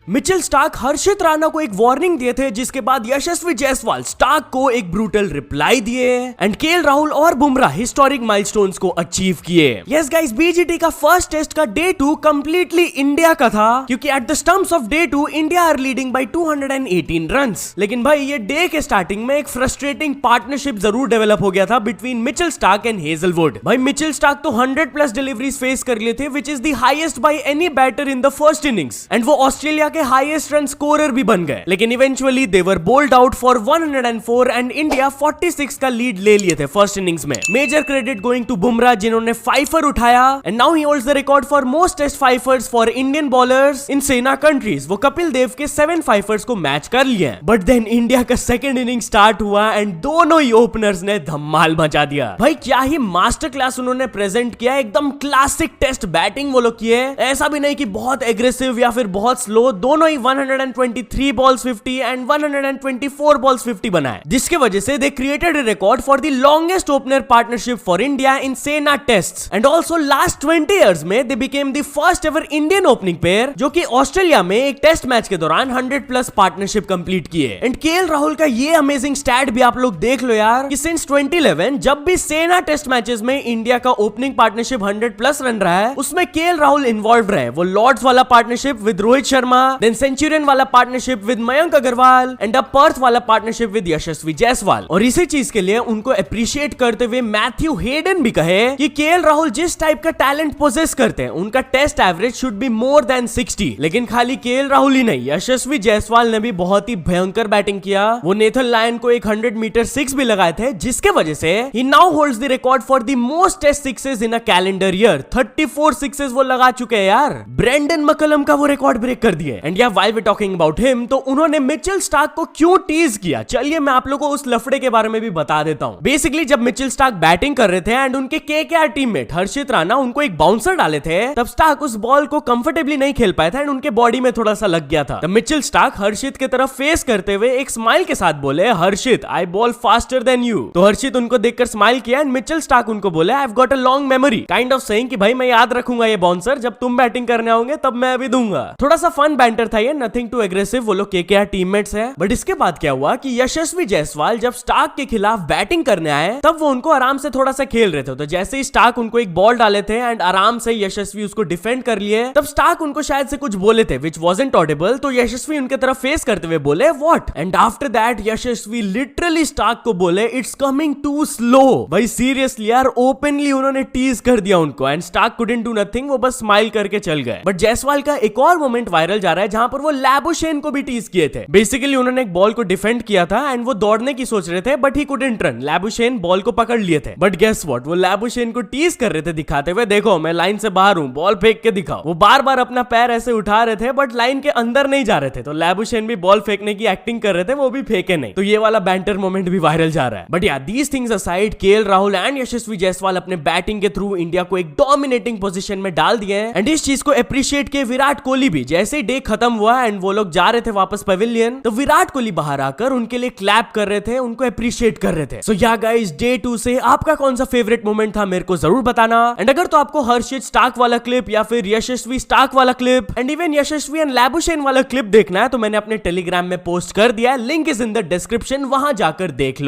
Mitchell Starc हर्षित राणा को एक warning दिए थे, जिसके बाद यशस्वी जायसवाल स्टार्क को एक ब्रूटल रिप्लाई दिए एंड केएल राहुल और बुमराह हिस्टोरिक माइलस्टोन्स को अचीव किए। यस गाइस, बीजीटी का फर्स्ट टेस्ट का डे 2 कंप्लीटली इंडिया का था, क्योंकि at the stumps of day 2 India are leading by 218 runs. लेकिन भाई ये डे के स्टार्टिंग में एक फ्रस्ट्रेटिंग पार्टनरशिप जरूर डेवलप हो गया था between Mitchell Starc and Hazlewood. भाई मिचेल स्टार्क तो 100+ डिलीवरीज फेस कर लिए थे, which is the highest by any batter in the first innings, and वो ऑस्ट्रेलिया के हाईएस्ट रन स्कोरर भी बन गए। लेकिन eventually they were bold out for 104 and India 46 का लीड ले लिए थे फर्स्ट इनिंग्स में। Major credit going to Bumrah, जिन्होंने फाइफर उठाया and now he holds the record for most test fifers for Indian bowlers in SENA countries. वो कपिल देव के 7 फाइफर्स को मैच कर लिए। बट देन इंडिया का सेकंड इनिंग स्टार्ट हुआ एंड दोनों ही ओपनर्स ने धमाल मचा दिया। भाई क्या ही मास्टर क्लास उन्होंने प्रेजेंट किया, एकदम क्लासिक टेस्ट बैटिंग वो लोग किए। ऐसा भी नहीं कि बहुत एग्रेसिव या फिर बहुत स्लो, दोनों ही 123 बॉल्स 50 एंड 124 बॉल्स 50 बनाए, जिसके वजह से they created a record for the longest opener partnership for India in SENA tests. And also last 20 years में they became the first ever Indian opening pair जो कि ऑस्ट्रेलिया में एक टेस्ट मैच के दौरान 100+ पार्टनरशिप कंप्लीट किए। And KL Rahul का ये अमेजिंग स्टैट भी आप लोग देख लो यार, कि सिंस 2011 जब भी सेना टेस्ट मैचेस में इंडिया का ओपनिंग पार्टनरशिप 100+ रन रहा है, उसमें केएल राहुल इन्वॉल्व रहे। वो लॉर्ड्स वाला partnership with Rohit Sharma, then Centurion वाला partnership with Mayank Agarwal and a Perth वाला पार्टनरशिप विद यशस्वी जायसवाल। और इसी चीज के लिए उनको अप्रिशिएट करते हुए मैथ्यू हेडन भी कहे कि केएल राहुल जिस टाइप का टैलेंट पोजेस करते हैं, उनका test average should be more than 60। लेकिन खाली केएल राहुल ही नहीं, यशस्वी जायसवाल ने भी बहुत ही भयंकर बैटिंग किया। वो नेथन लायन को एक 100 मीटर 6 भी लगाए थे, जिसके वजह से he now holds the record for the most test sixes in a calendar year. 34 sixes वो लगा चुके हैं यार। ब्रेंडन मकलम का वो रिकॉर्ड ब्रेक कर दिए। एंड या while we talking about him, तो उन्होंने मिचेल स्टार्क को क्यों टीज किया, चलिए मैं आप लोगों को उस लफड़े के बारे में भी बता देता हूं। बेसिकली जब मिचेल स्टार्क बैटिंग कर रहे थे एंड उनके केकेआर टीममेट हर्षित राणा उनको एक बाउंसर डाले थे, तब स्टार्क उस बॉल को कंफर्टेबली नहीं खेल पाया था एंड उनके बॉडी में थोड़ा सा लग गया था। तब मिचेल स्टार्क हर्षित की तरफ फेस करते हुए एक स्माइल के साथ बोले, Harshit I bowl faster than you. तो हर्षित उनको देखकर स्माइल किया एंड मिचेल स्टार्क उनको बोले, I have got a long memory, kind of saying कि भाई मैं याद रखूंगा ये बाउंसर, जब तुम बैटिंग करने आओगे तब मैं भी दूंगा। थोड़ा सा फन बैंटर था ये, नथिंग टू एग्रेसिव, वो लोग केकेआर टीममेट्स है। बट इसके बाद क्या हुआ कि यशस्वी जायसवाल जब स्टार्क के खिलाफ बैटिंग करने आए, तब वो उनको आराम से थोड़ा सा खेल रहे थे। तो जैसे ही स्टार्क उनको एक बॉल डाले थे एंड आराम से यशस्वी उसको डिफेंड कर लिए, तब स्टार्क उनको शायद से कुछ बोले थे विच वाज़न्ट ऑडिबल। तो यशस्वी उनके तरफ फेस करते हुए बोले, what? And after that Yashasvi literally Starc को बोले, इट्स कमिंग टू स्लो। भाई सीरियसली यार, ओपनली उन्होंने टीज कर दिया उनको and Starc couldn't do nothing, वो बस स्माइल करके चल गए। बट जायसवाल का एक और मोमेंट वायरल जा रहा है जहां पर वो लैबुशेन को भी टीज किए थे। बेसिकली उन्होंने एक बॉल को डिफेंड किया था एंड वो दौड़ने की सोच रहे थे, but he couldn't run. Labuschagne ball को पकड़ लिए थे, बट गेस व्हाट, वो लैबुशेन को टीज कर रहे थे दिखाते हुए, देखो मैं लाइन से बाहर हूं, बॉल फेंक के दिखाओ। वो बार बार अपना पैर ऐसे उठा रहे थे बट लाइन के अंदर नहीं जा रहे थे। तो लैबुशेन भी बॉल फेंकने की एक्टिंग कर रहे थे, वो भी फेंके नहीं। तो ये वाला बैंटर मोमेंट भी वायरल जा रहा है। But yeah these things aside, KL Rahul and Yashasvi Jaiswal अपने बैटिंग के थ्रू इंडिया को एक डोमिनेटिंग पोजीशन में डाल दिए हैं। एंड इस चीज को अप्रिशिएट किए विराट कोहली भी। जैसे ही डे खत्म हुआ एंड वो लोग जा रहे थे वापस पवेलियन, तो विराट कोहली बाहर आकर उनके लिए क्लैप कर रहे थे, उनको अप्रिशिएट कर रहे थे। सो या गाइस, डे 2 से आपका कौन सा फेवरेट मोमेंट था मेरे को जरूर बताना। एंड अगर तो आपको हर्षित स्टार्क वाला क्लिप या फिर यशस्वी स्टार्क वाला clip and even Yashasvi and Labuschagne वाला क्लिप देखना है, तो मैंने अपने टेलीग्राम में पोस्ट कर दिया है, link is in the description, वहां जाकर देख लो।